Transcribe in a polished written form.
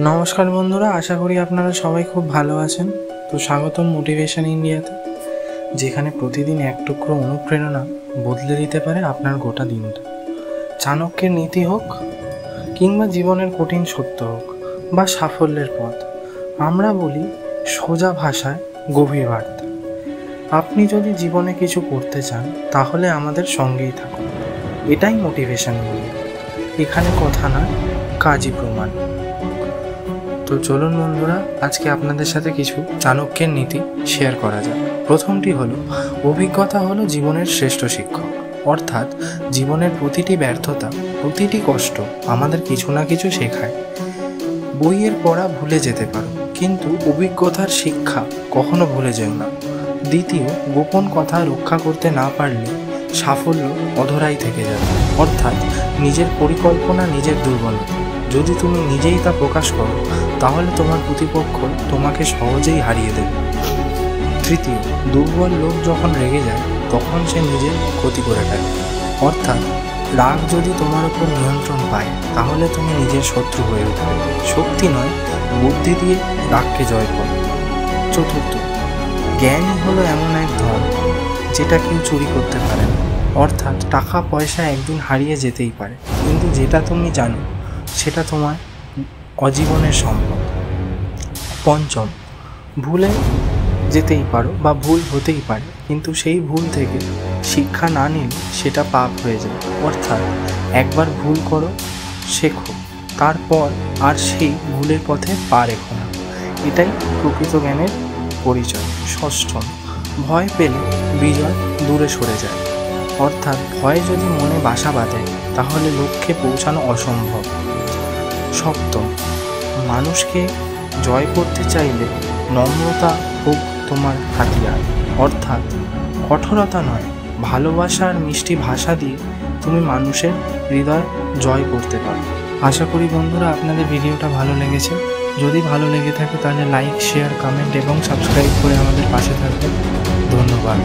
নমস্কার বন্ধুরা, আশা করি আপনারা সবাই খুব ভালো আছেন। তো স্বাগতম মোটিভেশন ইন্ডিয়াতে, যেখানে প্রতিদিন এক টুকরো অনুপ্রেরণা বদলে দিতে পারে আপনার গোটা দিনটা। চাণক্যের নীতি হোক কিংবা জীবনের কঠিন সত্য হোক বা সাফল্যের পথ, আমরা বলি সোজা ভাষায় গভীর বার্তা। আপনি যদি জীবনে কিছু করতে চান তাহলে আমাদের সঙ্গেই থাকুন। এটাই মোটিভেশন ইন্ডিয়া। এখানে কথা নয়, কাজই প্রমাণ। তো চলুন বন্ধুরা, আজকে আপনাদের সাথে কিছু চাণক্যের নীতি শেয়ার করা যাক। প্রথমটি হলো, অভিজ্ঞতা হলো জীবনের শ্রেষ্ঠ শিক্ষক। অর্থাৎ জীবনের প্রতিটি ব্যর্থতা, প্রতিটি কষ্ট আমাদের কিছু না কিছু শেখায়। বইয়ের পড়া ভুলে যেতে পারো, কিন্তু অভিজ্ঞতার শিক্ষা কখনো ভুলে যেও না। দ্বিতীয়, গোপন কথা রক্ষা করতে না পারলে সাফল্য অধরাই থেকে যাবে। অর্থাৎ নিজের পরিকল্পনা নিজের দুর্বলতা, যদি তুমি নিজেই তা প্রকাশ করো তাহলে তোমার প্রতিপক্ষ তোমাকে সহজেই হারিয়ে দেবে। তৃতীয়, দুর্বল লোক যখন রেগে যায় তখন সে নিজের ক্ষতি করে ফেলে। অর্থাৎ রাগ যদি তোমার উপর নিয়ন্ত্রণ পায় তাহলে তুমি নিজের শত্রু হয়ে উঠবে। শক্তি নয়, বুদ্ধি দিয়ে রাগকে জয় করো। চতুর্থ, জ্ঞানই হলো এমন এক ধন যেটা কেউ চুরি করতে পারে না। অর্থাৎ টাকা পয়সা একদিন হারিয়ে যেতেই পারে, কিন্তু যেটা তুমি জানো সেটা তোমার অজীবনের সম্পদ। পঞ্চম, ভুলে যেতেই পারো বা ভুল হতেই পারে, কিন্তু সেই ভুল থেকে শিক্ষা না নিলে সেটা পাপ হয়ে যায়। অর্থাৎ একবার ভুল করো, শেখো, তারপর আর সেই ভুলের পথে পা রেখো না। এটাই প্রকৃত জ্ঞানের পরিচয়। ষষ্ঠম, ভয় পেলে বিজয় দূরে সরে যায়। অর্থাৎ ভয় যদি মনে বাসা বাঁধে তাহলে লক্ষ্যে পৌঁছানো অসম্ভব। সপ্তম, মানুষকে জয় করতে চাইলে নম্রতা হোক তোমার হাতিয়ার। অর্থাৎ কঠোরতা নয়, ভালোবাসা আর মিষ্টি ভাষা দিয়ে তুমি মানুষের হৃদয় জয় করতে পারো। আশা করি বন্ধুরা আপনাদের ভিডিওটা ভালো লেগেছে। যদি ভালো লেগে থাকে তাহলে লাইক, শেয়ার, কমেন্ট এবং সাবস্ক্রাইব করে আমাদের পাশে থাকবেন। ধন্যবাদ।